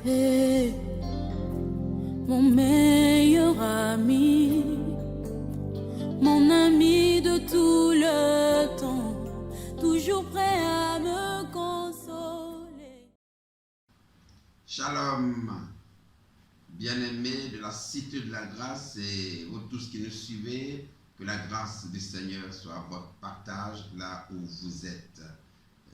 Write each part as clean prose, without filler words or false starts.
Hey, mon meilleur ami, mon ami de tout le temps, toujours prêt à me consoler. Shalom, bien-aimés de la Cité de la Grâce et vous tous qui nous suivez, que la grâce du Seigneur soit à votre partage là où vous êtes.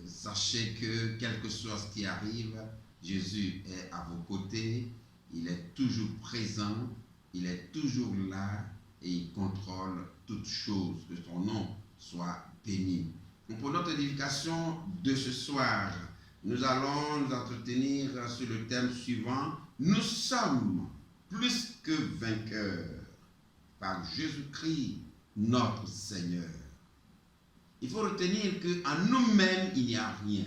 Sachez que quel que soit ce qui arrive, Jésus est à vos côtés, il est toujours présent, il est toujours là et il contrôle toutes choses. Que son nom soit béni. Donc pour notre édification de ce soir, nous allons nous entretenir sur le thème suivant. Nous sommes plus que vainqueurs par Jésus-Christ, notre Seigneur. Il faut retenir qu'en nous-mêmes, il n'y a rien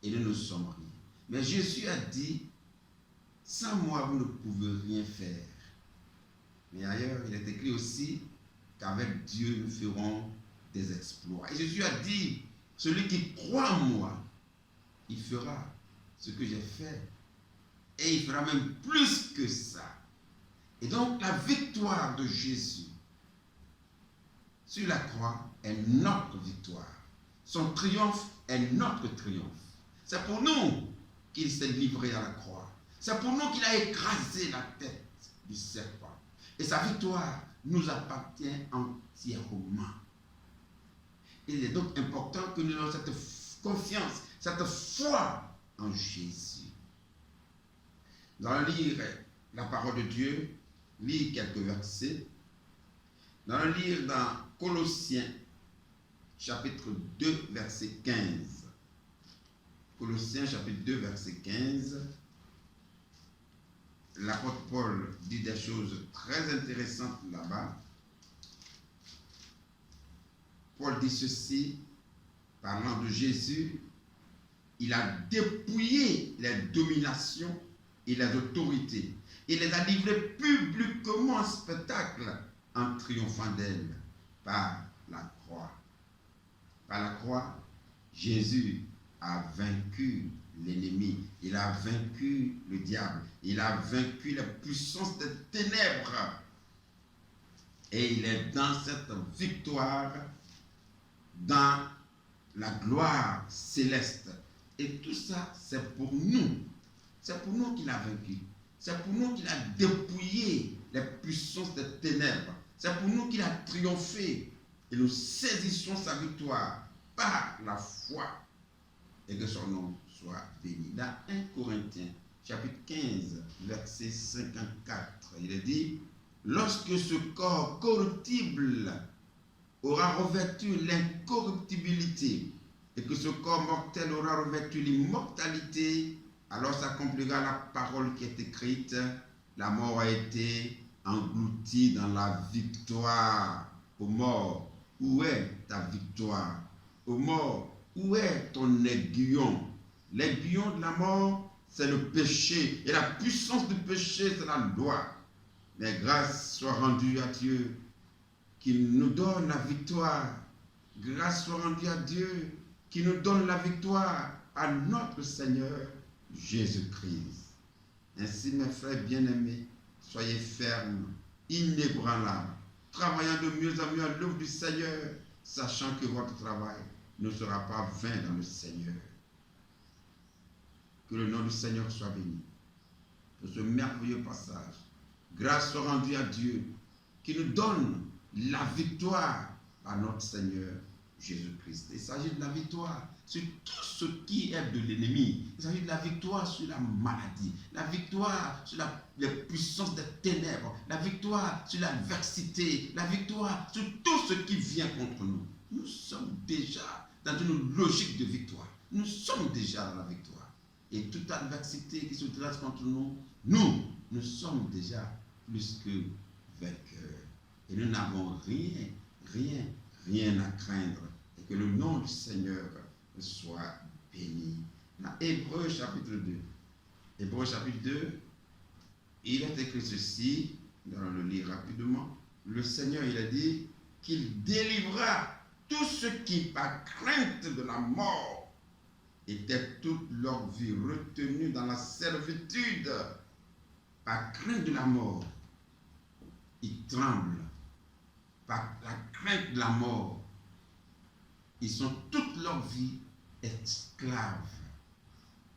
et nous ne sommes rien. Mais Jésus a dit, sans moi, vous ne pouvez rien faire. Mais ailleurs, il est écrit aussi qu'avec Dieu, nous ferons des exploits. Et Jésus a dit, celui qui croit en moi, il fera ce que j'ai fait. Et il fera même plus que ça. Et donc, la victoire de Jésus sur la croix est notre victoire. Son triomphe est notre triomphe. C'est pour nous qu'il s'est livré à la croix. C'est pour nous qu'il a écrasé la tête du serpent. Et sa victoire nous appartient entièrement. Il est donc important que nous ayons cette confiance, cette foi en Jésus. Nous allons lire la parole de Dieu, lire quelques versets. Nous allons lire dans Colossiens, chapitre 2, verset 15. Colossiens, chapitre 2, verset 15. L'apôtre Paul dit des choses très intéressantes là-bas. Paul dit ceci, parlant de Jésus, il a dépouillé les dominations et les autorités. Il les a livrées publiquement en spectacle en triomphant d'elles par la croix. Par la croix, Jésus a vaincu l'ennemi. Il a vaincu le diable. Il a vaincu la puissance des ténèbres. Et il est dans cette victoire, dans la gloire céleste. Et tout ça, c'est pour nous. C'est pour nous qu'il a vaincu. C'est pour nous qu'il a dépouillé les puissances des ténèbres. C'est pour nous qu'il a triomphé. Et nous saisissons sa victoire par la foi. Et que son nom soit béni. Dans 1 Corinthiens, chapitre 15, verset 54, il est dit, lorsque ce corps corruptible aura revêtu l'incorruptibilité et que ce corps mortel aura revêtu l'immortalité, alors s'accomplira la parole qui est écrite, la mort a été engloutie dans la victoire. Ô mort, où est ta victoire? Ô mort, où est ton aiguillon? L'aiguillon de la mort, c'est le péché. Et la puissance du péché, c'est la loi. Mais grâce soit rendue à Dieu, qui nous donne la victoire. Grâce soit rendue à Dieu, qui nous donne la victoire à notre Seigneur Jésus-Christ. Ainsi, mes frères bien-aimés, soyez fermes, inébranlables, travaillant de mieux en mieux à l'œuvre du Seigneur, sachant que votre travail ne sera pas vain dans le Seigneur. Que le nom du Seigneur soit béni pour ce merveilleux passage. Grâce soit rendue à Dieu qui nous donne la victoire à notre Seigneur Jésus-Christ. Il s'agit de la victoire sur tout ce qui est de l'ennemi. Il s'agit de la victoire sur la maladie, la victoire sur les puissances des ténèbres, la victoire sur l'adversité, la victoire sur tout ce qui vient contre nous. Nous sommes déjà dans une logique de victoire. Nous sommes déjà dans la victoire. Et toute adversité qui se dresse contre nous, nous sommes déjà plus que vainqueurs. Et nous n'avons rien à craindre. Et que le nom du Seigneur soit béni. Dans Hébreux chapitre 2. Hébreux chapitre 2, il est écrit ceci, nous allons le lire rapidement. Le Seigneur, il a dit qu'il délivra tous ceux qui, par crainte de la mort, étaient toute leur vie retenus dans la servitude par crainte de la mort. Ils tremblent par la crainte de la mort. Ils sont toute leur vie esclaves.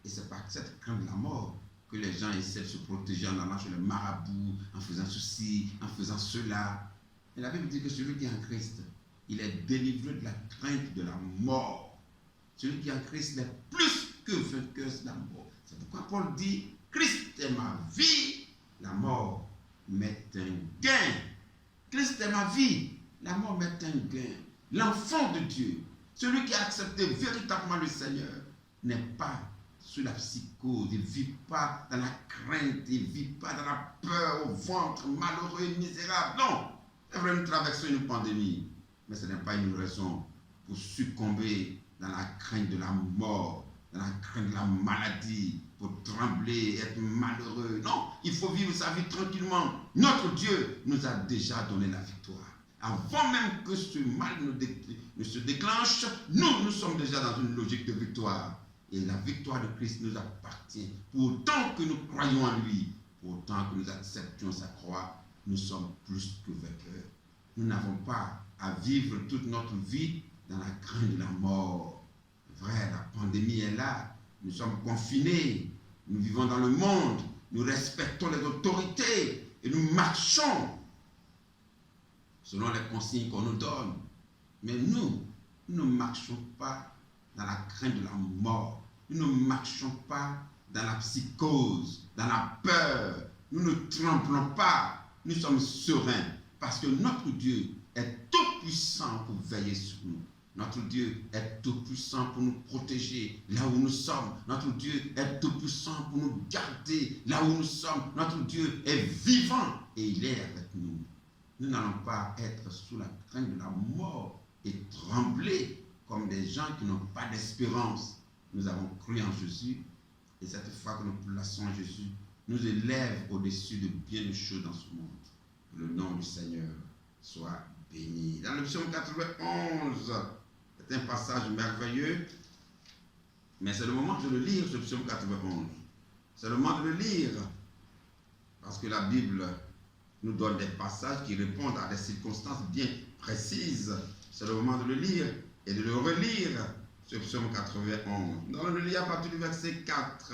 Et c'est par cette crainte de la mort que les gens essaient de se protéger en allant chez le marabout, en faisant ceci, en faisant cela. Et la Bible dit que celui qui est en Christ, il est délivré de la crainte de la mort. Celui qui est en Christ est plus que vainqueur de la mort. C'est pourquoi Paul dit, Christ est ma vie, la mort m'est un gain. Christ est ma vie, la mort m'est un gain. L'enfant de Dieu, celui qui a accepté véritablement le Seigneur, n'est pas sous la psychose, il ne vit pas dans la crainte, il ne vit pas dans la peur au ventre, malheureux et misérable. Non, c'est vrai, nous traversons une pandémie, mais ce n'est pas une raison pour succomber dans la crainte de la mort, dans la crainte de la maladie, pour trembler, être malheureux. Non, il faut vivre sa vie tranquillement. Notre Dieu nous a déjà donné la victoire. Avant même que ce mal ne se déclenche, nous sommes déjà dans une logique de victoire. Et la victoire de Christ nous appartient. Pour autant que nous croyons en lui, pour autant que nous acceptions sa croix, nous sommes plus que vainqueurs. Nous n'avons pas à vivre toute notre vie dans la crainte de la mort. Vrai, la pandémie est là. Nous sommes confinés. Nous vivons dans le monde. Nous respectons les autorités et nous marchons selon les consignes qu'on nous donne. Mais nous ne marchons pas dans la crainte de la mort. Nous ne marchons pas dans la psychose, dans la peur. Nous ne tremblons pas. Nous sommes sereins parce que notre Dieu est tout puissant pour veiller sur nous. Notre Dieu est tout puissant pour nous protéger là où nous sommes. Notre Dieu est tout puissant pour nous garder là où nous sommes. Notre Dieu est vivant et il est avec nous. Nous n'allons pas être sous la crainte de la mort et trembler comme des gens qui n'ont pas d'espérance. Nous avons cru en Jésus et cette foi que nous plaçons en Jésus nous élève au-dessus de bien de choses dans ce monde. Que le nom du Seigneur soit béni. Dans le psaume 91, c'est un passage merveilleux, mais c'est le moment de le lire, ce psaume 91. C'est le moment de le lire, parce que la Bible nous donne des passages qui répondent à des circonstances bien précises. C'est le moment de le lire et de le relire, ce psaume 91. Dans le lire à partir du verset 4,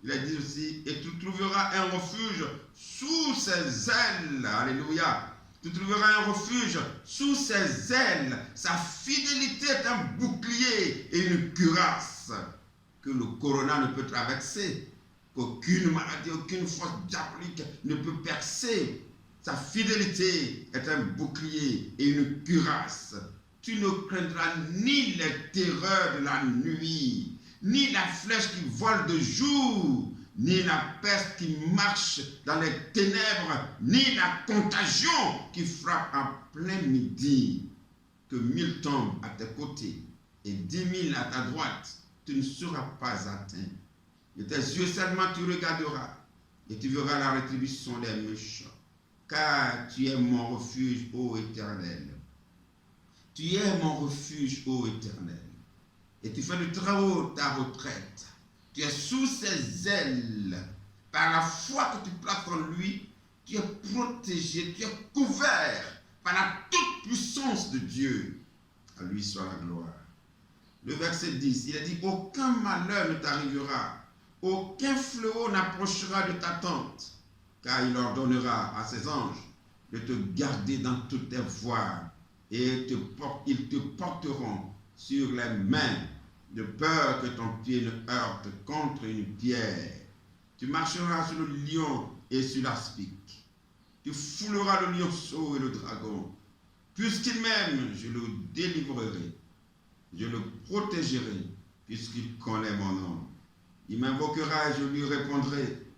il est dit aussi, et tu trouveras un refuge sous ses ailes. Alléluia. Tu trouveras un refuge sous ses ailes. Sa fidélité est un bouclier et une cuirasse que le corona ne peut traverser, qu'aucune maladie, aucune force diabolique ne peut percer. Sa fidélité est un bouclier et une cuirasse. Tu ne craindras ni les terreurs de la nuit, ni la flèche qui vole de jour, ni la peste qui marche dans les ténèbres, ni la contagion qui frappe en plein midi. Que 1000 tombent à tes côtés et 10 000 à ta droite, tu ne seras pas atteint. De tes yeux seulement tu regarderas et tu verras la rétribution des méchants. Car tu es mon refuge, ô Éternel. Tu es mon refuge, ô Éternel. Et tu fais de très haut ta retraite. Tu es sous ses ailes. Par la foi que tu places en lui, tu es protégé, tu es couvert par la toute puissance de Dieu. À lui soit la gloire. Le verset 10, il a dit, aucun malheur ne t'arrivera, aucun fléau n'approchera de ta tente, car il ordonnera à ses anges de te garder dans toutes tes voies, et ils te porteront sur les mains, de peur que ton pied ne heurte contre une pierre. Tu marcheras sur le lion et sur l'aspic. Tu fouleras le lionceau et le dragon. Puisqu'il m'aime, je le délivrerai. Je le protégerai, puisqu'il connaît mon nom. Il m'invoquera et je lui répondrai.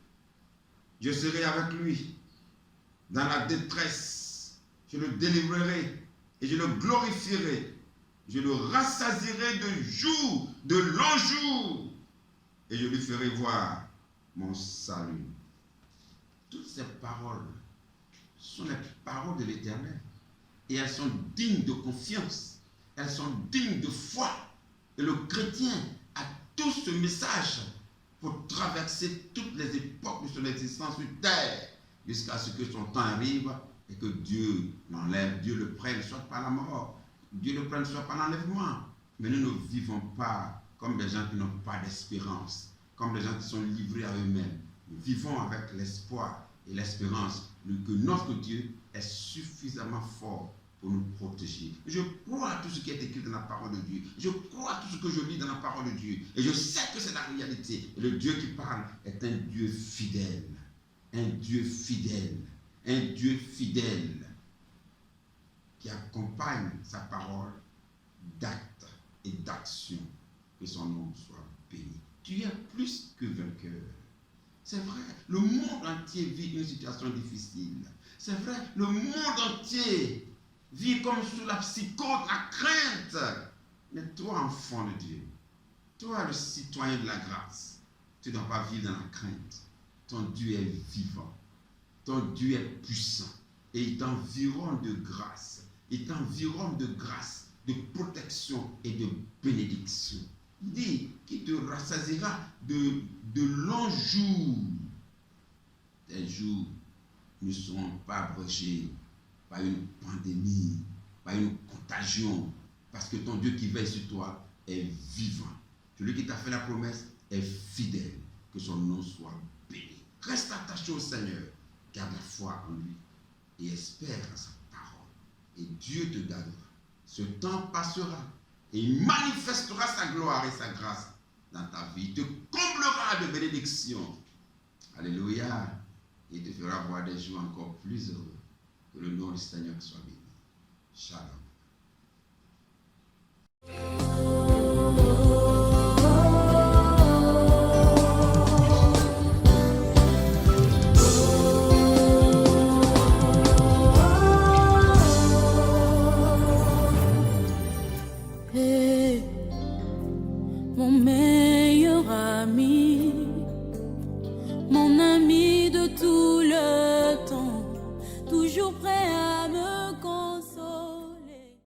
Je serai avec lui dans la détresse. Je le délivrerai et je le glorifierai. Je le rassasierai de jours, de longs jours, et je lui ferai voir mon salut. Toutes ces paroles sont les paroles de l'Éternel, et elles sont dignes de confiance, elles sont dignes de foi. Et le chrétien a tout ce message pour traverser toutes les époques de son existence sur terre, jusqu'à ce que son temps arrive et que Dieu l'enlève, Dieu le prenne, soit par la mort, Dieu le prenne, soit par l'enlèvement. Mais nous ne vivons pas comme des gens qui n'ont pas d'espérance, comme des gens qui sont livrés à eux-mêmes. Nous vivons avec l'espoir et l'espérance que notre Dieu est suffisamment fort pour nous protéger. Je crois à tout ce qui est écrit dans la parole de Dieu. Je crois à tout ce que je lis dans la parole de Dieu. Et je sais que c'est la réalité. Et le Dieu qui parle est un Dieu fidèle. Un Dieu fidèle. Un Dieu fidèle qui accompagne sa parole d'actes et d'actions. Que son nom soit béni. Tu es plus que vainqueur. C'est vrai, le monde entier vit une situation difficile. C'est vrai, le monde entier vit comme sous la psychose, la crainte. Mais toi, enfant de Dieu, toi, le citoyen de la grâce, tu ne dois pas vivre dans la crainte. Ton Dieu est vivant. Ton Dieu est puissant. Et il t'environne de grâce. Il t'environne de grâce, de protection et de bénédiction. Il dit qu'il te rassasiera de longs jours. Tes jours ne seront pas abrégés par une pandémie, par une contagion, parce que ton Dieu qui veille sur toi est vivant. Celui qui t'a fait la promesse est fidèle. Que son nom soit béni. Reste attaché au Seigneur, garde la foi en lui et espère à sa parole. Et Dieu te gardera. Ce temps passera et il manifestera sa gloire et sa grâce dans ta vie. Il te comblera de bénédictions. Alléluia. Il te fera voir des jours encore plus heureux. Que le nom du Seigneur soit béni. Shalom.